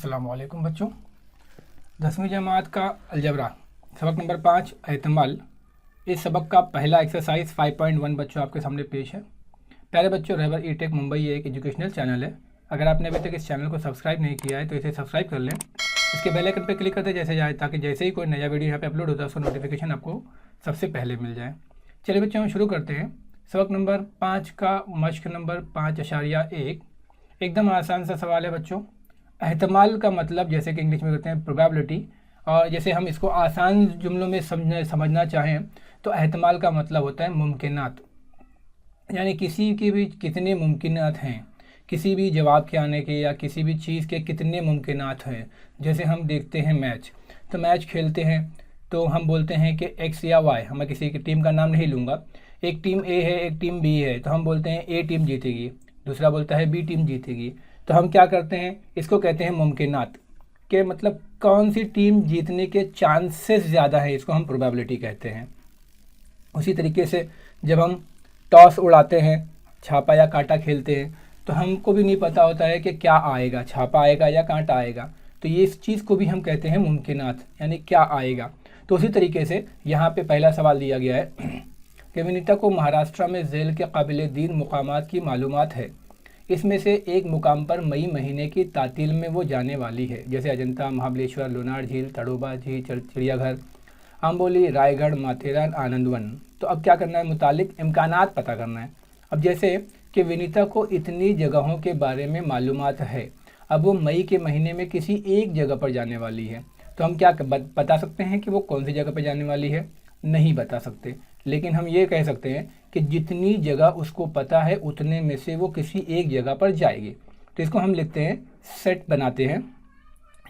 अस्सलामुअलैकुम बच्चों, 10वीं जमात का अलजबरा सबक नंबर 5 एहतमाल। इस सबक का पहला एक्सरसाइज 5.1 बच्चों आपके सामने पेश है। प्यारे बच्चों, रहबर ई-टेक मुंबई एक एजुकेशनल चैनल है। अगर आपने अभी तक इस चैनल को सब्सक्राइब नहीं किया है तो इसे सब्सक्राइब कर लें। इसके बेल आइकन पर क्लिक करते जैसे जाए, ताकि जैसे ही कोई नया वीडियो यहाँ पे अपलोड होता है उसका नोटिफिकेशन आपको सबसे पहले मिल जाए। चलिए बच्चों, हम शुरू करते हैं। सबक नंबर 5 का मश्क नंबर 5.1 एकदम आसान सा सवाल है बच्चों। एहतमाल का मतलब जैसे कि इंग्लिश में कहते हैं प्रोबेबिलिटी, और जैसे हम इसको आसान जुमलों में समझना चाहें तो एहतमाल का मतलब होता है मुमकिनात, यानी किसी के भी कितने मुमकिनात हैं, किसी भी जवाब के आने के या किसी भी चीज़ के कितने मुमकिनात हैं। जैसे हम देखते हैं मैच, तो मैच खेलते हैं तो हम बोलते हैं कि एक्स या वाई, मैं किसी की टीम का नाम नहीं लूँगा, एक टीम ए है एक टीम बी है, तो हम बोलते हैं ए टीम जीतेगी, दूसरा बोलता है बी टीम जीतेगी। तो हम क्या करते हैं, इसको कहते हैं मुमकिनात के मतलब कौन सी टीम जीतने के चांसेस ज़्यादा है, इसको हम प्रोबेबिलिटी कहते हैं। उसी तरीके से जब हम टॉस उड़ाते हैं, छापा या कांटा खेलते हैं, तो हमको भी नहीं पता होता है कि क्या आएगा, छापा आएगा या कांटा आएगा, तो ये इस चीज़ को भी हम कहते हैं मुमकिनात, यानी क्या आएगा। तो उसी तरीके से यहाँ पे पहला सवाल दिया गया है कि विनीता को महाराष्ट्र में झील के काबिल दीन मुकामात की मालूमात है। इसमें से एक मुकाम पर मई महीने की तातील में वो जाने वाली है, जैसे अजंता, महाबलेश्वर, लोनार झील, तड़ोबा झील, चिड़ियाघर, आम्बोली, रायगढ़, माथेरान, आनंदवन। तो अब क्या करना है, मुतालिक इम्कानात पता करना है। अब जैसे कि विनीता को इतनी जगहों के बारे में मालूमात है, अब वो मई के महीने में किसी एक जगह पर जाने वाली है, तो हम क्या बता सकते हैं कि वो कौन सी जगह पर जाने वाली है? नहीं बता सकते, लेकिन हम ये कह सकते हैं कि जितनी जगह उसको पता है उतने में से वो किसी एक जगह पर जाएगी। तो इसको हम लिखते हैं, सेट बनाते हैं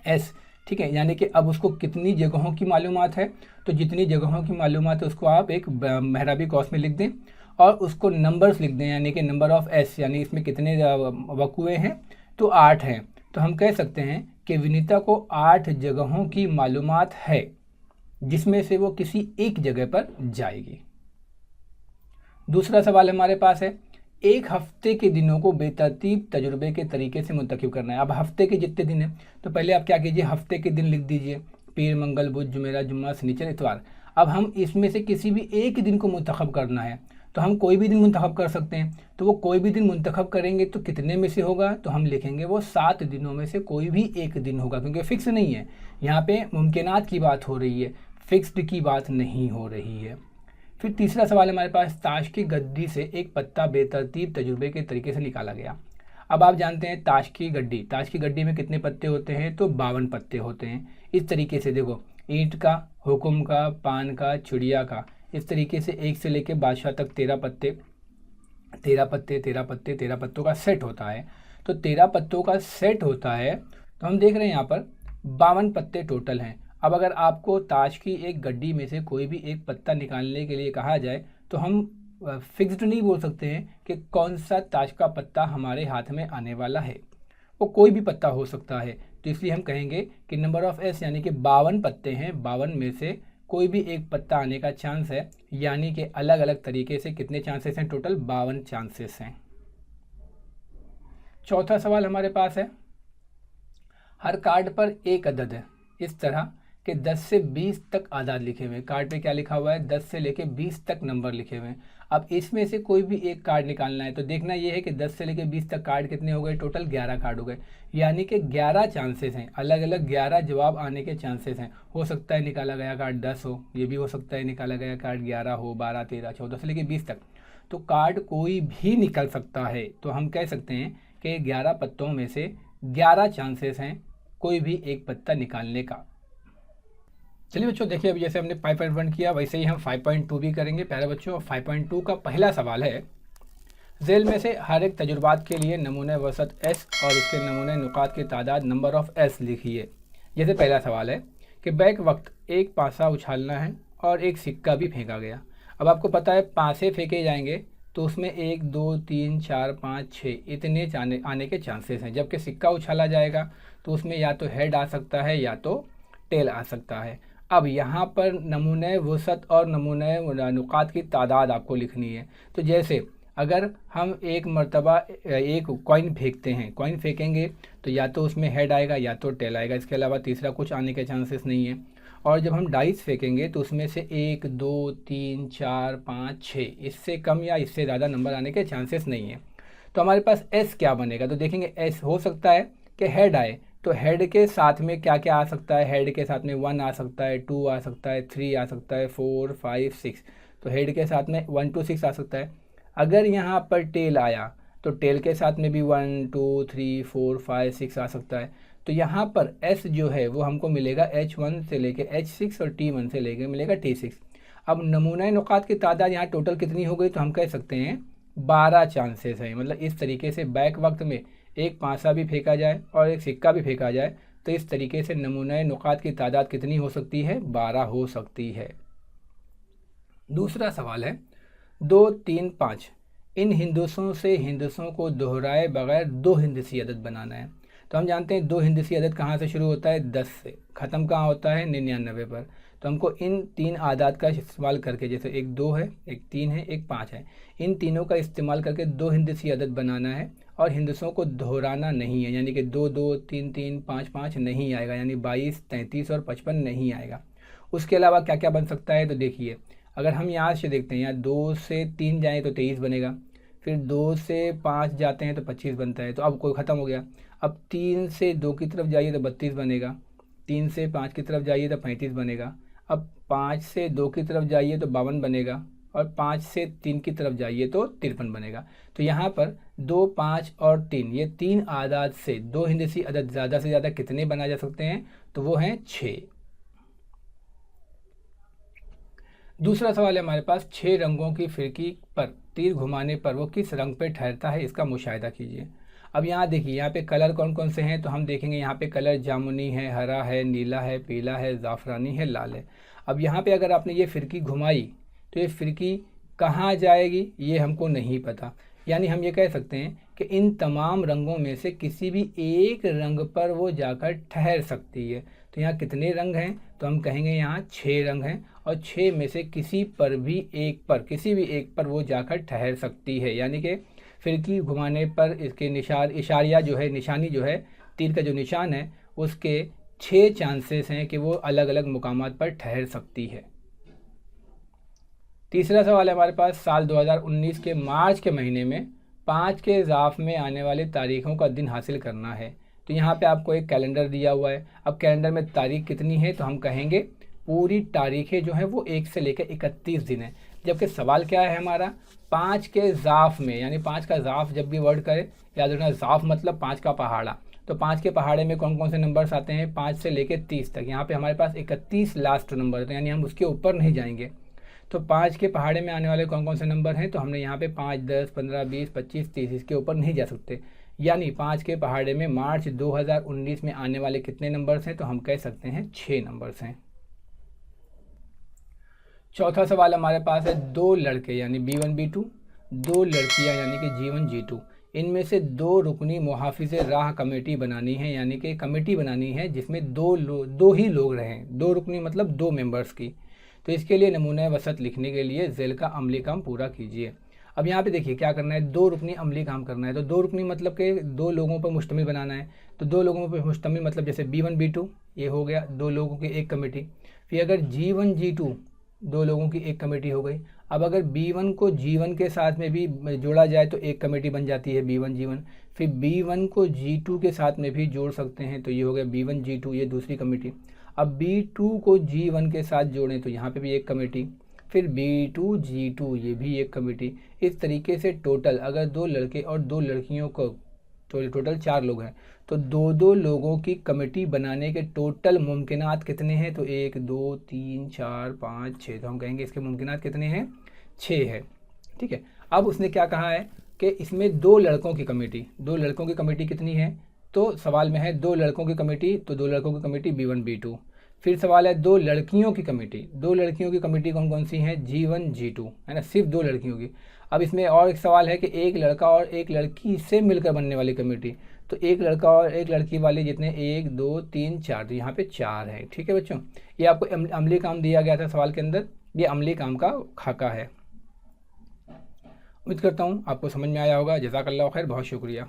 एस, ठीक है, यानी कि अब उसको कितनी जगहों की मालूमात है, तो जितनी जगहों की मालूमात है उसको आप एक मेहराबी कौस में लिख दें और उसको नंबर्स लिख दें, यानी कि नंबर ऑफ़ एस, यानी इसमें कितने वक़ुए हैं, तो 8 हैं। तो हम कह सकते हैं कि विनीता को 8 जगहों की मालूमात है, जिसमें से वो किसी एक जगह पर जाएगी। दूसरा सवाल हमारे पास है, एक हफ्ते के दिनों को बेतरतीब तजुर्बे के तरीके से मुंतखब करना है। अब हफ्ते के जितने दिन हैं, तो पहले आप क्या कीजिए, हफ्ते के दिन लिख दीजिए, पीर, मंगल, बुध, जुमेरा, जुम्मा, शनिचर, इतवार। अब हम इसमें से किसी भी एक दिन को मुंतखब करना है, तो हम कोई भी दिन मुंतखब कर सकते हैं। तो वो कोई भी दिन मुंतखब करेंगे तो कितने में से होगा, तो हम लिखेंगे वो 7 दिनों में से कोई भी एक दिन होगा, क्योंकि फिक्स नहीं है, यहाँ पे मुमकिनात की बात हो रही है, फिक्स्ड की बात नहीं हो रही है। फिर तीसरा सवाल हमारे पास, ताश की गड्डी से एक पत्ता बेतरतीब तजुर्बे के तरीके से निकाला गया। अब आप जानते हैं ताश की गड्डी में कितने पत्ते होते हैं, तो 52 पत्ते होते हैं। इस तरीके से देखो, ईंट का, हुक्म का, पान का, चिड़िया का, इस तरीके से 1 से लेकर बादशाह तक 13 पत्ते, 13 पत्ते, 13 पत्ते, 13 पत्तों का सेट होता है। तो 13 पत्तों का सेट होता है, तो हम देख रहे हैं यहाँ पर 52 पत्ते टोटल हैं। अब अगर आपको ताश की एक गड्डी में से कोई भी एक पत्ता निकालने के लिए कहा जाए, तो हम फिक्स्ड नहीं बोल सकते हैं कि कौन सा ताश का पत्ता हमारे हाथ में आने वाला है, वो कोई भी पत्ता हो सकता है। तो इसलिए हम कहेंगे कि नंबर ऑफ़ एस, यानी कि 52 पत्ते हैं, 52 में से कोई भी एक पत्ता आने का चांस है, यानी कि अलग अलग तरीके से कितने चांसेस हैं, टोटल 52 चांसेस हैं। चौथा सवाल हमारे पास है, हर कार्ड पर एक अदद है, इस तरह कि 10 से 20 तक आदाद लिखे हुए हैं। कार्ड पे क्या लिखा हुआ है, 10 से लेके 20 तक नंबर लिखे हुए हैं। अब इसमें से कोई भी एक कार्ड निकालना है, तो देखना ये है कि 10 से लेके 20 तक कार्ड कितने हो गए, टोटल 11 कार्ड हो गए, यानी कि 11 चांसेस हैं, अलग अलग 11 जवाब आने के चांसेस हैं। हो सकता है निकाला गया कार्ड 10 हो, ये भी हो सकता है निकाला गया कार्ड 11 हो, 12, 13, 14 से लेके 20 तक, तो कार्ड कोई भी निकल सकता है। तो हम कह सकते हैं कि 11 पत्तों में से 11 चांसेस हैं कोई भी एक पत्ता निकालने का। चलिए बच्चों, देखिए अभी जैसे हमने 5.1 किया, वैसे ही हम 5.2 भी करेंगे। प्यारे बच्चों, 5.2 का पहला सवाल है, झेल में से हर एक तजुर्बात के लिए नमूने वसत एस और उसके नमूने नुकात की तादाद नंबर ऑफ़ एस लिखिए। जैसे पहला सवाल है कि बैक वक्त एक पासा उछालना है और एक सिक्का भी फेंका गया। अब आपको पता है पासे फेंके जाएंगे तो उसमें 1, 2, 3, 4, 5, 6 इतने आने के चांसेस हैं, जबकि सिक्का उछाला जाएगा तो उसमें या तो हेड आ सकता है या तो टेल आ सकता है। अब यहाँ पर नमूने वसत और नमूने नुकात की तादाद आपको लिखनी है। तो जैसे अगर हम एक मर्तबा एक कॉइन फेंकते हैं, कॉइन फेंकेंगे तो या तो उसमें हेड आएगा या तो टेल आएगा, इसके अलावा तीसरा कुछ आने के चांसेस नहीं है। और जब हम डाइस फेंकेंगे तो उसमें से 1 2 3 4 5 6, इससे कम या इससे ज़्यादा नंबर आने के चांसेस नहीं है। तो हमारे पास एस क्या बनेगा, तो देखेंगे एस हो सकता है कि हेड आए, तो हेड के साथ में क्या क्या आ सकता है, हेड के साथ में 1 आ सकता है, 2 आ सकता है, 3 आ सकता है, 4 5 6, तो हेड के साथ में 1 2 6 आ सकता है। अगर यहाँ पर टेल आया तो टेल के साथ में भी 1 2 3 4 5 6 आ सकता है। तो यहाँ पर एस जो है वो हमको मिलेगा H1 से लेके H6 और T1 से लेके मिलेगा T6। अब नमूना नुकात की तादाद यहाँ टोटल कितनी हो गई, तो हम कह सकते हैं 12 चांसेस हैं। मतलब इस तरीके से बैक वक्त में एक पासा भी फेंका जाए और एक सिक्का भी फेंका जाए तो इस तरीके से नमूना नुकात की तादाद कितनी हो सकती है, 12 हो सकती है। दूसरा सवाल है 2 3 5 इन हिंदसों से हिंदसों को दोहराए बगैर 2 हिंदसी अदद बनाना है। तो हम जानते हैं 2 हिंदसी अदद कहाँ से शुरू होता है, 10 से, ख़त्म कहाँ होता है 99 पर। तो हमको इन 3 आदाद का इस्तेमाल करके, जैसे एक 2 है, एक 3 है, एक 5 है, इन तीनों का इस्तेमाल करके 2 हिंदसी अदद बनाना है और हिंदसों को दोहराना नहीं है, यानी कि 2 2 3 3 5 5 नहीं आएगा, यानी 22 33 और 55 नहीं आएगा। उसके अलावा क्या क्या बन सकता है, तो देखिए अगर हम यहाँ से देखते हैं, यहाँ 2 से 3 जाएँ तो 23 बनेगा, फिर 2 से 5 जाते हैं तो 25 बनता है, तो अब कोई ख़त्म हो गया। अब 3 से 2 की तरफ जाइए तो 32 बनेगा, 3 से 5 की तरफ जाइए तो 35 बनेगा, अब 5 से 2 की तरफ जाइए तो 52 बनेगा, और 5 से 3 की तरफ जाइए तो 53 बनेगा। तो यहाँ पर 2 5 और 3, ये 3 आदाद से 2 हिंदसी अदद ज़्यादा से ज़्यादा कितने बनाए जा सकते हैं, तो वो हैं 6। दूसरा सवाल है हमारे पास, 6 रंगों की फिरकी पर तीर घुमाने पर वो किस रंग पे ठहरता है, इसका मुशाहिदा कीजिए। अब यहाँ देखिए, यहाँ पे कलर कौन कौन से हैं, तो हम देखेंगे यहाँ पे कलर जामुनी है, हरा है, नीला है, पीला है, ज़ाफ़रानी है, लाल है। अब यहाँ पे अगर आपने ये फिरकी घुमाई तो ये फिरकी कहाँ जाएगी ये हमको नहीं पता, यानी हम ये कह सकते हैं कि इन तमाम रंगों में से किसी भी एक रंग पर वो जाकर ठहर सकती है। तो यहाँ कितने रंग हैं, तो हम कहेंगे यहाँ 6 रंग हैं और 6 में से किसी पर भी एक पर, किसी भी एक पर वो जाकर ठहर सकती है, यानी कि फिरकी घुमाने पर इसके इशारिया जो है, निशानी जो है, तीर का जो निशान है, उसके 6 चांसेस हैं कि वो अलग अलग मुकामात पर ठहर सकती है। तीसरा सवाल है हमारे पास, साल 2019 के मार्च के महीने में 5 के इजाफ में आने वाली तारीखों का दिन हासिल करना है। तो यहाँ पे आपको एक कैलेंडर दिया हुआ है। अब कैलेंडर में तारीख कितनी है, तो हम कहेंगे पूरी तारीखें जो हैं वो 1 से लेकर 31 दिन है। जबकि सवाल क्या है हमारा, 5 के ज़ाफ़ में, यानी 5 का ज़ाफ़ जब भी वर्ड करे याद रखना, ज़ाफ़ मतलब 5 का पहाड़ा। तो 5 के पहाड़े में कौन कौन से नंबर्स आते हैं, 5 से लेकर 30 तक। यहाँ पे हमारे पास 31 लास्ट नंबर है, तो यानी हम उसके ऊपर नहीं जाएंगे। तो 5 के पहाड़े में आने वाले कौन कौन से नंबर हैं, तो हमने यहाँ पे 5 10 15 20 25 30 इसके ऊपर नहीं जा सकते। यानी 5 के पहाड़े में मार्च 2019 में आने वाले कितने नंबर्स हैं, तो हम कह सकते हैं 6 नंबर्स हैं। चौथा सवाल हमारे पास है, 2 लड़के यानी B1 B2, 2 लड़कियां यानी कि G1 G2, इनमें से 2 रुकनी मुहाफिज राह कमेटी बनानी है, यानी कि कमेटी बनानी है जिसमें 2 ही लोग रहें। 2 रुकनी मतलब 2 मेंबर्स की। तो इसके लिए नमूना वसत लिखने के लिए ज़ेल का अमली काम पूरा कीजिए। अब यहाँ पे देखिए क्या करना है, 2 रुकनी अमली काम करना है। तो 2 रुकनी मतलब कि 2 लोगों पर मुश्तमिल बनाना है। तो 2 लोगों पर मुश्तमिल मतलब जैसे B1 B2 ये हो गया 2 लोगों की एक कमेटी। फिर अगर G1 G2 2 लोगों की एक कमेटी हो गई। अब अगर B1 को G1 के साथ में भी जोड़ा जाए तो एक कमेटी बन जाती है B1 G1। फिर B1 को G2 के साथ में भी जोड़ सकते हैं, तो ये हो गया B1 G2, ये दूसरी कमेटी। अब B2 को G1 के साथ जोड़ें तो यहाँ पे भी एक कमेटी, फिर B2 G2 ये भी एक कमेटी। इस तरीके से टोटल अगर 2 लड़के और 2 लड़कियों को, तो टोटल 4 लोग हैं, तो 2 लोगों की कमेटी बनाने के टोटल मुमकिनात कितने हैं, तो 1 2 3 4 5 6, तो हम कहेंगे इसके मुमकिनात कितने हैं, 6 है। ठीक है। अब उसने क्या कहा है कि इसमें 2 लड़कों की कमेटी, 2 लड़कों की कमेटी कितनी है, तो सवाल में है 2 लड़कों की कमेटी, तो 2 लड़कों की कमेटी B1 B2। फिर सवाल है 2 लड़कियों की कमेटी, 2 लड़कियों की कमेटी कौन कौन सी हैं, G1 G2, है ना, सिर्फ 2 लड़कियों की। अब इसमें और एक सवाल है कि एक लड़का और एक लड़की से मिलकर बनने वाली कमेटी, तो एक लड़का और एक लड़की वाले जितने 1 2 3 4, तो यहाँ पे 4 है। ठीक है बच्चों, ये आपको अमली काम दिया गया था सवाल के अंदर, ये अमली काम का खाका है। उम्मीद करता हूँ आपको समझ में आया होगा। जज़ाकल्लाह खैर, बहुत शुक्रिया।